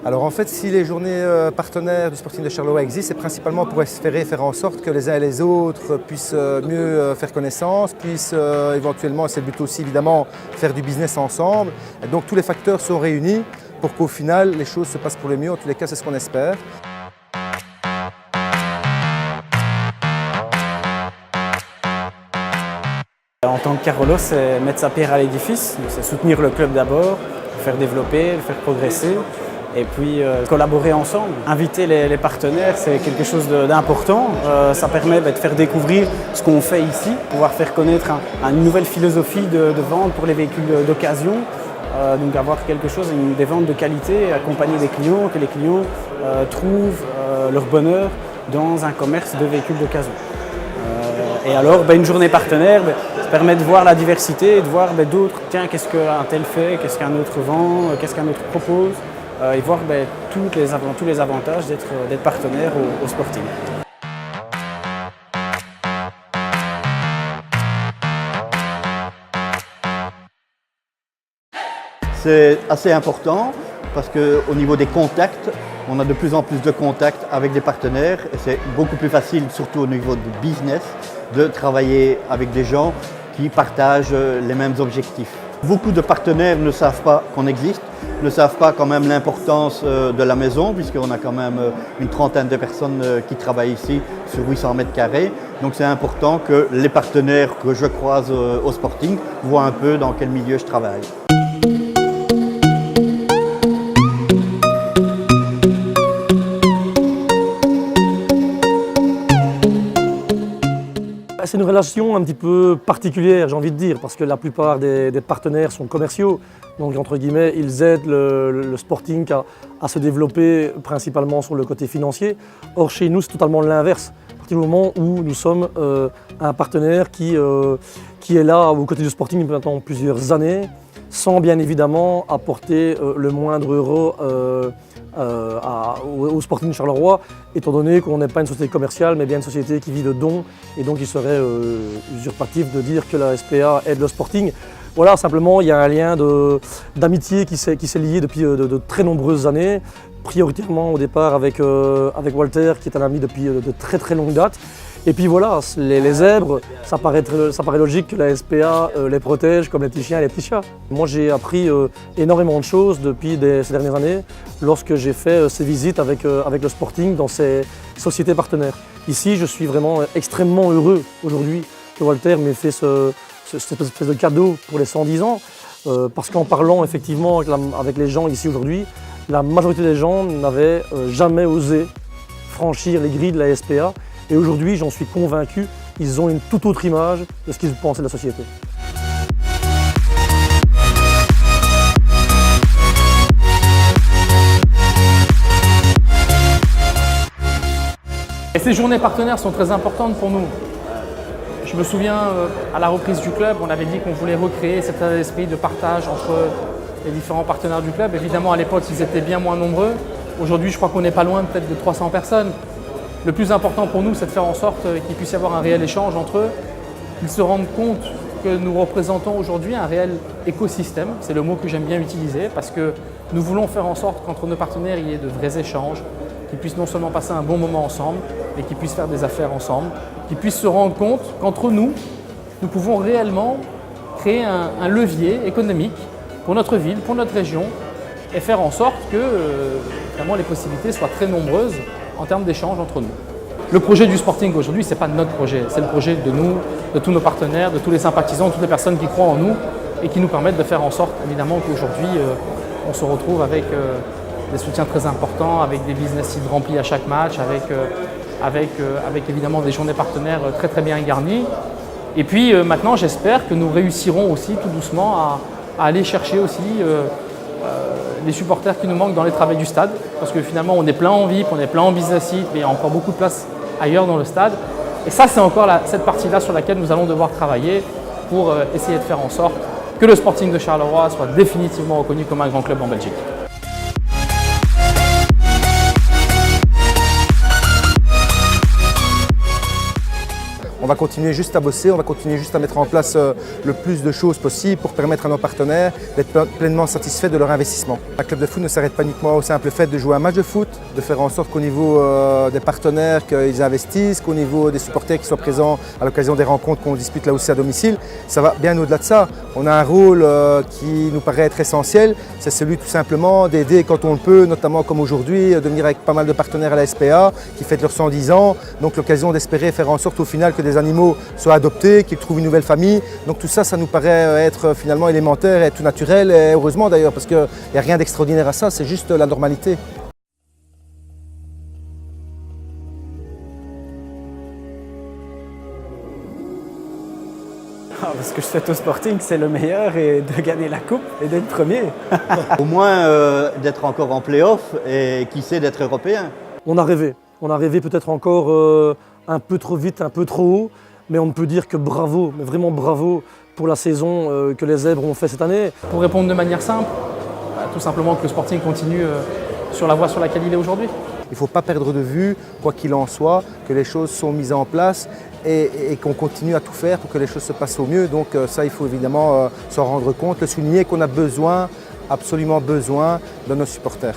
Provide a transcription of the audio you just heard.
Alors en fait, si les journées partenaires du Sporting de Charleroi existent, c'est principalement pour espérer faire en sorte que les uns et les autres puissent mieux faire connaissance, puissent éventuellement, c'est le but aussi évidemment, faire du business ensemble. Et donc tous les facteurs sont réunis pour qu'au final les choses se passent pour le mieux. En tous les cas, c'est ce qu'on espère. En tant que Carolo, c'est mettre sa pierre à l'édifice, c'est soutenir le club d'abord, le faire développer, le faire progresser et puis collaborer ensemble. Inviter les partenaires, c'est quelque chose d'important. Ça permet de faire découvrir ce qu'on fait ici, pouvoir faire connaître une nouvelle philosophie de vente pour les véhicules d'occasion. Donc avoir quelque chose, des ventes de qualité, accompagner des clients, que les clients trouvent leur bonheur dans un commerce de véhicules d'occasion. Et alors, une journée partenaire, ça permet de voir la diversité et de voir d'autres, tiens, qu'est-ce qu'un tel fait, qu'est-ce qu'un autre vend, qu'est-ce qu'un autre propose, et voir tous les avantages d'être partenaire au Sporting. C'est assez important parce qu'au niveau des contacts, on a de plus en plus de contacts avec des partenaires et c'est beaucoup plus facile, surtout au niveau du business, de travailler avec des gens qui partagent les mêmes objectifs. Beaucoup de partenaires ne savent pas qu'on existe, ne savent pas quand même l'importance de la maison puisqu'on a quand même une trentaine de personnes qui travaillent ici sur 800 mètres carrés. Donc c'est important que les partenaires que je croise au Sporting voient un peu dans quel milieu je travaille. C'est une relation un petit peu particulière, j'ai envie de dire, parce que la plupart des partenaires sont commerciaux. Donc, entre guillemets, ils aident le Sporting à se développer principalement sur le côté financier. Or, chez nous, c'est totalement l'inverse. À partir du moment où nous sommes un partenaire qui est là aux côtés du Sporting depuis maintenant plusieurs années, sans bien évidemment apporter le moindre euro au Sporting de Charleroi, étant donné qu'on n'est pas une société commerciale, mais bien une société qui vit de dons, et donc il serait usurpatif de dire que la SPA aide le Sporting. Voilà, simplement, il y a un lien d'amitié qui s'est lié depuis de très nombreuses années, prioritairement au départ avec Walter, qui est un ami depuis de très très longue date. Et puis voilà, les zèbres, ça paraît logique que la SPA les protège comme les petits chiens et les petits chats. Moi, j'ai appris énormément de choses depuis ces dernières années lorsque j'ai fait ces visites avec le Sporting dans ces sociétés partenaires. Ici, je suis vraiment extrêmement heureux aujourd'hui que Walter m'ait fait cette espèce de cadeau pour les 110 ans, parce qu'en parlant effectivement avec les gens ici aujourd'hui, la majorité des gens n'avaient jamais osé franchir les grilles de la SPA. Et aujourd'hui, j'en suis convaincu, ils ont une toute autre image de ce qu'ils pensaient de la société. Et ces journées partenaires sont très importantes pour nous. Je me souviens, à la reprise du club, on avait dit qu'on voulait recréer cet esprit de partage entre les différents partenaires du club. Évidemment, à l'époque, ils étaient bien moins nombreux. Aujourd'hui, je crois qu'on n'est pas loin peut-être de 300 personnes. Le plus important pour nous, c'est de faire en sorte qu'il puisse y avoir un réel échange entre eux, qu'ils se rendent compte que nous représentons aujourd'hui un réel écosystème. C'est le mot que j'aime bien utiliser parce que nous voulons faire en sorte qu'entre nos partenaires, il y ait de vrais échanges, qu'ils puissent non seulement passer un bon moment ensemble, mais qu'ils puissent faire des affaires ensemble, qu'ils puissent se rendre compte qu'entre nous, nous pouvons réellement créer un levier économique pour notre ville, pour notre région, et faire en sorte que vraiment les possibilités soient très nombreuses en termes d'échanges entre nous. Le projet du Sporting aujourd'hui, ce n'est pas notre projet, c'est le projet de nous, de tous nos partenaires, de tous les sympathisants, de toutes les personnes qui croient en nous et qui nous permettent de faire en sorte évidemment qu'aujourd'hui on se retrouve avec des soutiens très importants, avec des business sites remplis à chaque match, avec évidemment des journées partenaires très très bien garnies. Et puis maintenant j'espère que nous réussirons aussi tout doucement à aller chercher aussi les supporters qui nous manquent dans les travées du stade, parce que finalement on est plein en VIP, on est plein en business seat, mais il y a encore beaucoup de place ailleurs dans le stade. Et ça, c'est encore cette partie-là sur laquelle nous allons devoir travailler pour essayer de faire en sorte que le Sporting de Charleroi soit définitivement reconnu comme un grand club en Belgique. On va continuer juste à bosser, on va continuer juste à mettre en place le plus de choses possible pour permettre à nos partenaires d'être pleinement satisfaits de leur investissement. Un club de foot ne s'arrête pas uniquement au simple fait de jouer un match de foot, de faire en sorte qu'au niveau des partenaires qu'ils investissent, qu'au niveau des supporters qui soient présents à l'occasion des rencontres qu'on dispute là aussi à domicile. Ça va bien au-delà de ça. On a un rôle qui nous paraît être essentiel, c'est celui tout simplement d'aider quand on le peut, notamment comme aujourd'hui, de venir avec pas mal de partenaires à la SPA qui fêtent leurs 110 ans. Donc l'occasion d'espérer faire en sorte au final que des animaux soient adoptés, qu'ils trouvent une nouvelle famille. Donc tout ça, ça nous paraît être finalement élémentaire et tout naturel, et heureusement d'ailleurs, parce qu'il n'y a rien d'extraordinaire à ça, c'est juste la normalité. Ce que je souhaite au Sporting, c'est le meilleur et de gagner la coupe et d'être premier. Au moins d'être encore en play-off et qui sait d'être européen. On a rêvé peut-être encore un peu trop vite, un peu trop haut, mais on ne peut dire que bravo, mais vraiment bravo pour la saison que les Zèbres ont fait cette année. Pour répondre de manière simple, tout simplement que le Sporting continue sur la voie sur laquelle il est aujourd'hui. Il ne faut pas perdre de vue, quoi qu'il en soit, que les choses sont mises en place et qu'on continue à tout faire pour que les choses se passent au mieux. Donc ça, il faut évidemment s'en rendre compte, le souligner qu'on a besoin, absolument besoin de nos supporters.